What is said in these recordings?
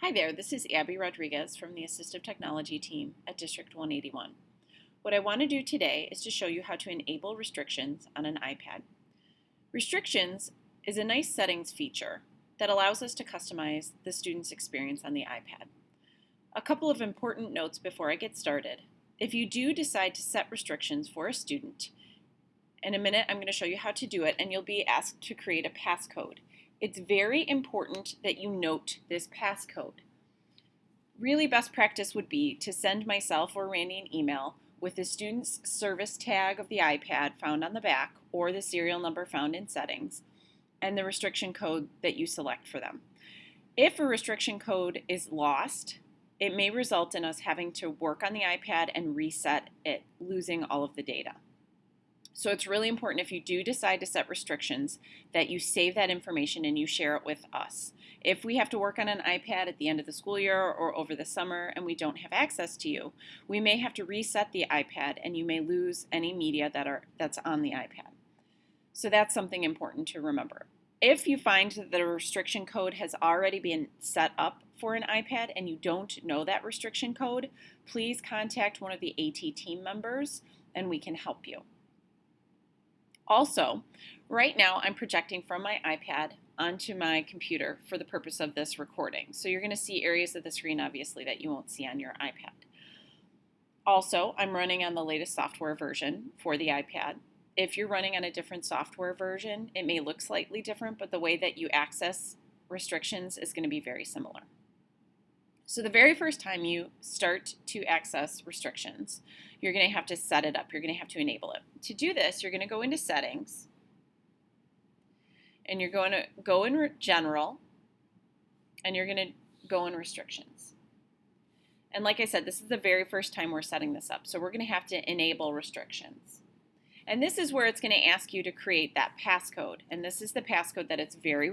Hi there, this is Abby Rodriguez from the Assistive Technology team at District 181. What I want to do today is to show you how to enable restrictions on an iPad. Restrictions is a nice settings feature that allows us to customize the student's experience on the iPad. A couple of important notes before I get started. If you do decide to set restrictions for a student, in a minute I'm going to show you how to do it and you'll be asked to create a passcode. It's very important that you note this passcode. Really, best practice would be to send myself or Randy an email with the student's service tag of the iPad found on the back or the serial number found in settings and the restriction code that you select for them. If a restriction code is lost, it may result in us having to work on the iPad and reset it, losing all of the data. So it's really important if you do decide to set restrictions that you save that information and you share it with us. If we have to work on an iPad at the end of the school year or over the summer and we don't have access to you, we may have to reset the iPad and you may lose any media that's on the iPad. So that's something important to remember. If you find that the restriction code has already been set up for an iPad and you don't know that restriction code, please contact one of the AT team members and we can help you. Also, right now I'm projecting from my iPad onto my computer for the purpose of this recording. So you're going to see areas of the screen obviously that you won't see on your iPad. Also, I'm running on the latest software version for the iPad. If you're running on a different software version, it may look slightly different, but the way that you access restrictions is going to be very similar. So the very first time you start to access restrictions, you're going to have to set it up. You're going to have to enable it. To do this, you're going to go into Settings, and you're going to go in General, and you're going to go in Restrictions. And like I said, this is the very first time we're setting this up, so we're going to have to enable restrictions. And this is where it's going to ask you to create that passcode, and this is the passcode that it's very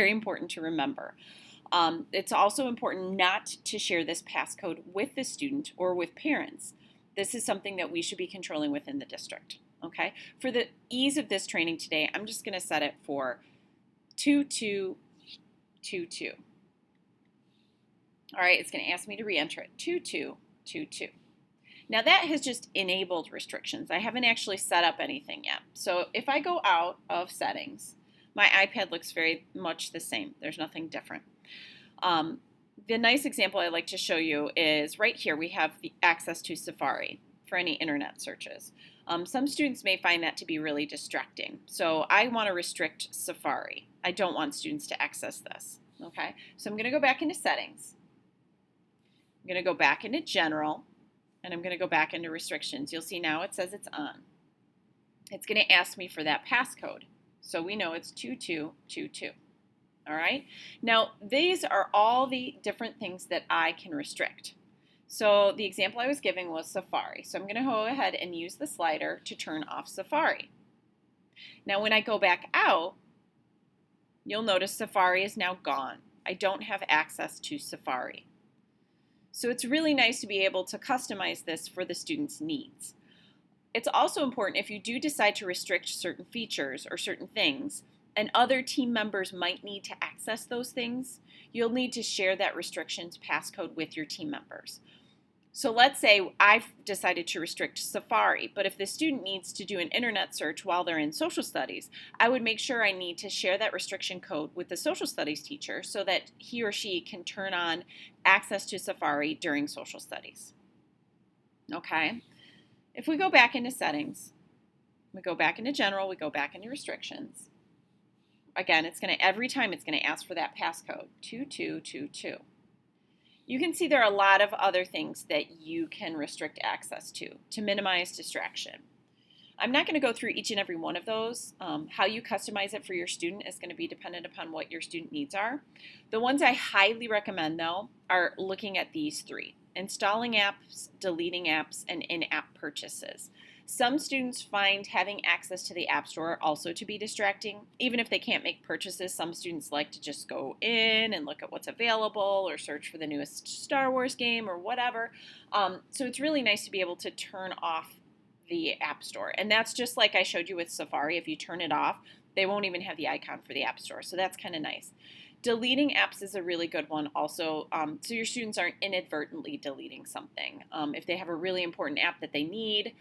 important to remember. It's also important not to share this passcode with the student or with parents. This is something that we should be controlling within the district. Okay? For the ease of this training today, I'm just going to set it for 2222. All right, it's going to ask me to re-enter it, 2222. Now that has just enabled restrictions. I haven't actually set up anything yet. So if I go out of settings, my iPad looks very much the same. There's nothing different. The nice example I like to show you is right here we have the access to Safari for any internet searches. Some students may find that to be really distracting. So I want to restrict Safari. I don't want students to access this. Okay, so I'm going to go back into settings. I'm going to go back into general and I'm going to go back into restrictions. You'll see now it says it's on. It's going to ask me for that passcode. So we know it's 2222. All right. Now, these are all the different things that I can restrict. So the example I was giving was Safari. So I'm going to go ahead and use the slider to turn off Safari. Now, when I go back out, you'll notice Safari is now gone. I don't have access to Safari. So it's really nice to be able to customize this for the student's needs. It's also important if you do decide to restrict certain features or certain things, and other team members might need to access those things, you'll need to share that restrictions passcode with your team members. So let's say I've decided to restrict Safari, but if the student needs to do an internet search while they're in social studies, I would make sure I need to share that restriction code with the social studies teacher so that he or she can turn on access to Safari during social studies. Okay? If we go back into settings, we go back into general, we go back into restrictions. Again, every time it's going to ask for that passcode, 2222. You can see there are a lot of other things that you can restrict access to minimize distraction. I'm not going to go through each and every one of those. How you customize it for your student is going to be dependent upon what your student needs are. The ones I highly recommend, though, are looking at these three: installing apps, deleting apps, and in-app purchases. Some students find having access to the App Store also to be distracting. Even if they can't make purchases, some students like to just go in and look at what's available or search for the newest Star Wars game or whatever. So it's really nice to be able to turn off the App Store. And that's just like I showed you with Safari. If you turn it off, they won't even have the icon for the App Store. So that's kind of nice. Deleting apps is a really good one also, so your students aren't inadvertently deleting something. If they have a really important app that they need,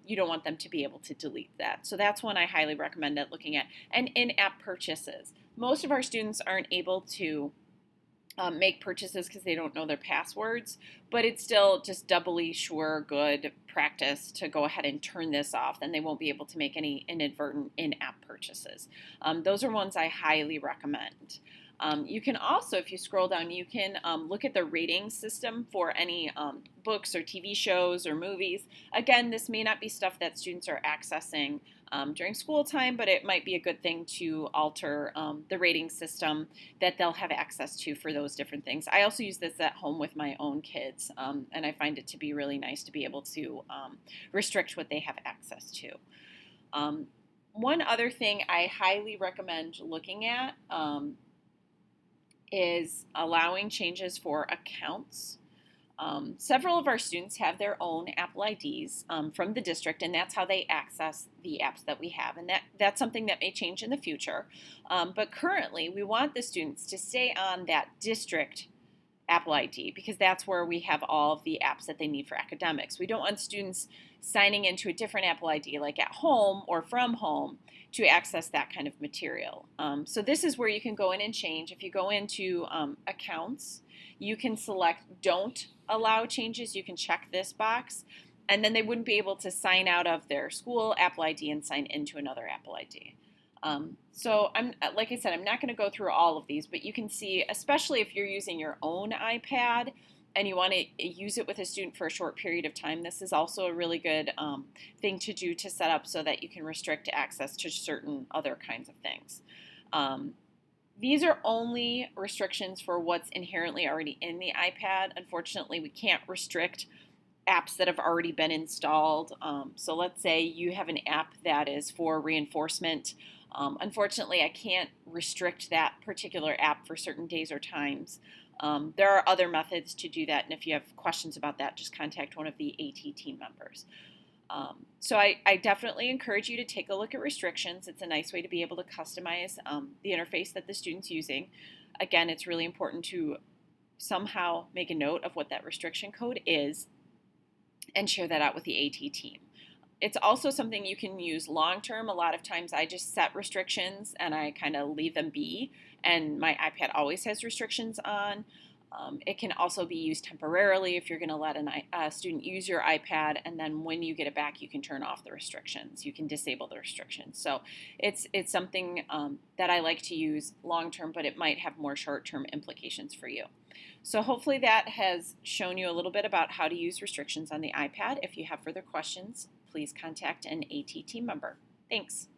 you don't want them to be able to delete that. So that's one I highly recommend looking at. And in-app purchases. Most of our students aren't able to make purchases because they don't know their passwords, but it's still just doubly sure good practice to go ahead and turn this off. Then they won't be able to make any inadvertent in-app purchases. Those are ones I highly recommend. You can also, if you scroll down, you can look at the rating system for any books or TV shows or movies. Again, this may not be stuff that students are accessing during school time, but it might be a good thing to alter the rating system that they'll have access to for those different things. I also use this at home with my own kids, and I find it to be really nice to be able to restrict what they have access to. One other thing I highly recommend looking at is allowing changes for accounts. Several of our students have their own Apple IDs from the district, and that's how they access the apps that we have. And that's something that may change in the future. But currently, we want the students to stay on that district Apple ID because that's where we have all of the apps that they need for academics. We don't want students signing into a different Apple ID like at home or from home to access that kind of material. So this is where you can go in and change. If you go into accounts, you can select don't allow changes. You can check this box, and then they wouldn't be able to sign out of their school Apple ID and sign into another Apple ID. So like I said, I'm not going to go through all of these, but you can see, especially if you're using your own iPad and you want to use it with a student for a short period of time, this is also a really good thing to do to set up so that you can restrict access to certain other kinds of things. These are only restrictions for what's inherently already in the iPad. Unfortunately, we can't restrict apps that have already been installed. So let's say you have an app that is for reinforcement. Unfortunately, I can't restrict that particular app for certain days or times. There are other methods to do that, and if you have questions about that, just contact one of the AT team members. So I definitely encourage you to take a look at restrictions. It's a nice way to be able to customize the interface that the student's using. Again, it's really important to somehow make a note of what that restriction code is and share that out with the AT team. It's also something you can use long term. A lot of times I just set restrictions and I kind of leave them be, and my iPad always has restrictions on. It can also be used temporarily if you're going to let a student use your iPad, and then when you get it back, you can turn off the restrictions. You can disable the restrictions. So it's something that I like to use long term, but it might have more short term implications for you. So hopefully that has shown you a little bit about how to use restrictions on the iPad. If you have further questions, please contact an AT team member. Thanks.